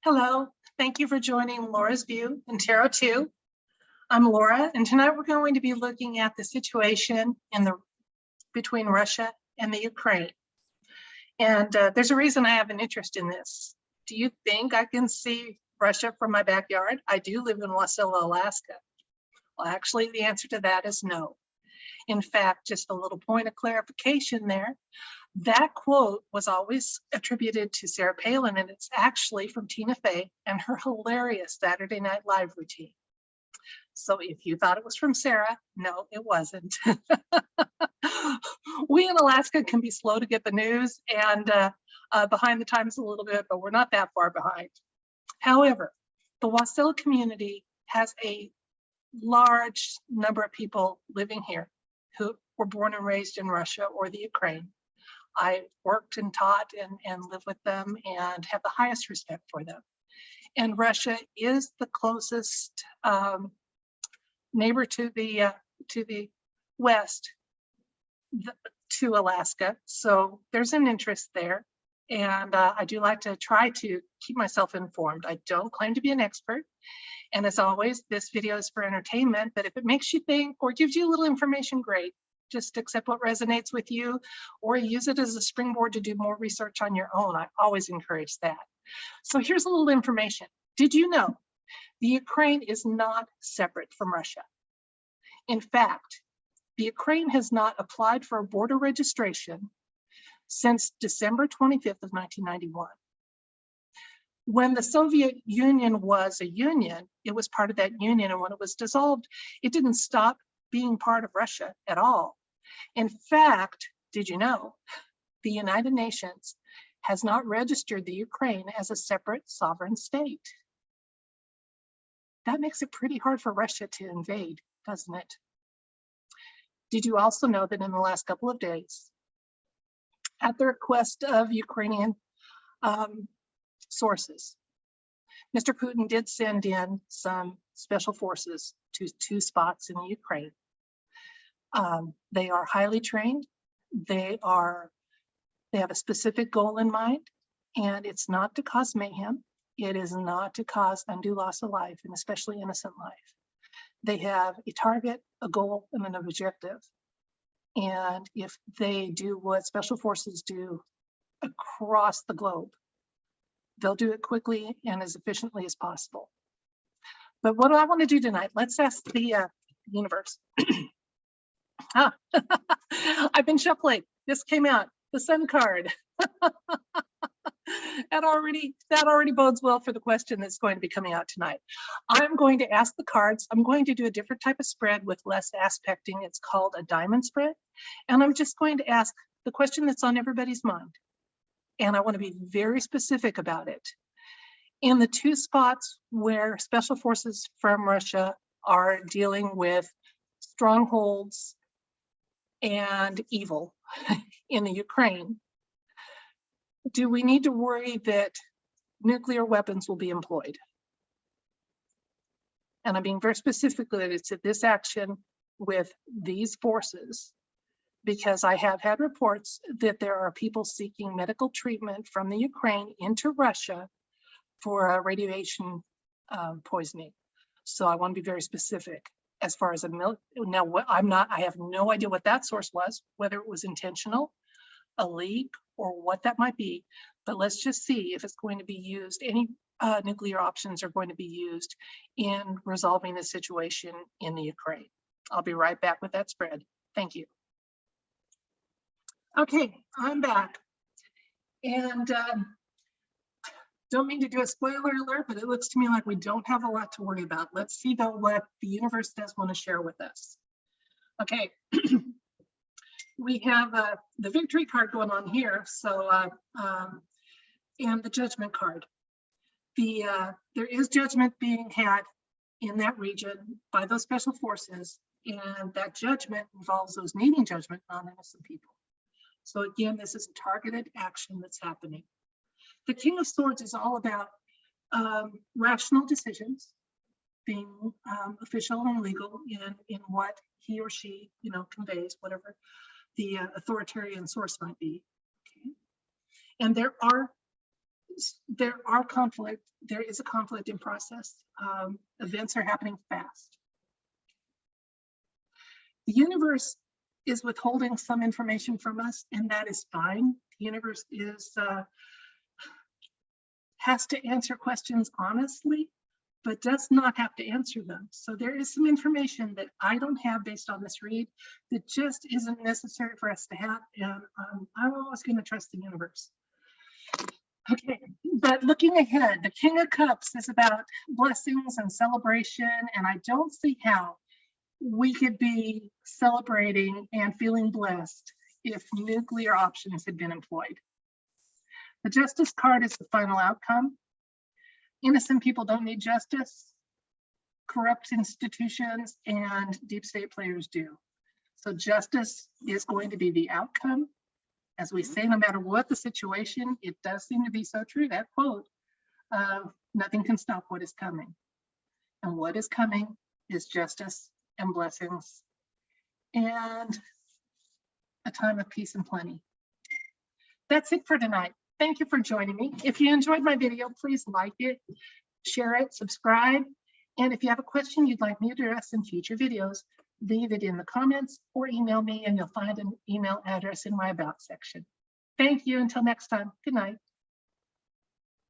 Hello, thank you for joining Laura's View in Tarot 2. I'm Laura, and tonight we're going to be looking at the situation between Russia and the Ukraine. And there's a reason I have an interest in this. Do you think I can see Russia from my backyard? I do live in Wasilla, Alaska. Well, actually, the answer to that is no. In fact, just a little point of clarification there. That quote was always attributed to Sarah Palin, and it's actually from Tina Fey and her hilarious Saturday Night Live routine. So if you thought it was from Sarah, no, it wasn't. We in Alaska can be slow to get the news and behind the times a little bit, but we're not that far behind. However, the Wasilla community has a large number of people living here who were born and raised in Russia or the Ukraine. I worked and taught and lived with them and have the highest respect for them. And Russia is the closest neighbor to the west to Alaska. So there's an interest there. And I do like to try to keep myself informed. I don't claim to be an expert. And as always, this video is for entertainment, but if it makes you think or gives you a little information, great. Just accept what resonates with you or use it as a springboard to do more research on your own. I always encourage that. So here's a little information. Did you know the Ukraine is not separate from Russia? In fact, the Ukraine has not applied for a border registration since December 25th of 1991. When the Soviet Union was a union, it was part of that union, and when it was dissolved, it didn't stop being part of Russia at all. In fact, did you know the United Nations has not registered the Ukraine as a separate sovereign state? That makes it pretty hard for Russia to invade, doesn't it? Did you also know that in the last couple of days, at the request of Ukrainian sources, Mr. Putin did send in some special forces to 2 spots in the Ukraine. They are highly trained. They have a specific goal in mind, and it's not to cause mayhem. It is not to cause undue loss of life, and especially innocent life. They have a target, a goal, and an objective. And if they do what special forces do across the globe, they'll do it quickly and as efficiently as possible. But what do I want to do tonight? Let's ask the universe. I've been shuffling. This came out, the Sun card. That already bodes well for the question that's going to be coming out tonight. I'm going to ask the cards. I'm going to do a different type of spread with less aspecting. It's called a diamond spread. And I'm just going to ask the question that's on everybody's mind. And I want to be very specific about it. In the 2 spots where special forces from Russia are dealing with strongholds and evil in the Ukraine, do we need to worry that nuclear weapons will be employed? And I'm being very specific that it's at this action with these forces, because I have had reports that there are people seeking medical treatment from the Ukraine into Russia for radiation poisoning. So I want to be very specific as far as I have no idea what that source was, whether it was intentional, a leak, or what that might be. But let's just see if it's going to be used, any nuclear options are going to be used in resolving the situation in the Ukraine. I'll be right back with that spread. Thank you. Okay, I'm back. And don't mean to do a spoiler alert, but it looks to me like we don't have a lot to worry about. Let's see though what the universe does want to share with us. Okay. We have the victory card going on here, so and the judgment card. There is judgment being had in that region by those special forces, and that judgment involves those needing judgment, non-innocent people. So again, this is a targeted action that's happening. The King of Swords is all about rational decisions, being official and legal in what he or she conveys, whatever the authoritarian source might be. Okay. And there are There is a conflict in process. Events are happening fast. The universe is withholding some information from us, and that is fine. The universe has to answer questions honestly, but does not have to answer them. So there is some information that I don't have based on this read that just isn't necessary for us to have, and I'm always going to trust the universe. Okay, but looking ahead, the King of Cups is about blessings and celebration, and I don't see how we could be celebrating and feeling blessed if nuclear options had been employed. The Justice card is the final outcome. Innocent people don't need justice. Corrupt institutions and deep state players do. So justice is going to be the outcome. As we say, no matter what the situation, it does seem to be so true, that quote, nothing can stop what is coming. And what is coming is justice and blessings and a time of peace and plenty. That's it for tonight. Thank you for joining me. If you enjoyed my video, please like it, share it, subscribe. And if you have a question you'd like me to address in future videos, leave it in the comments or email me, and you'll find an email address in my About section. Thank you. Until next time. Good night.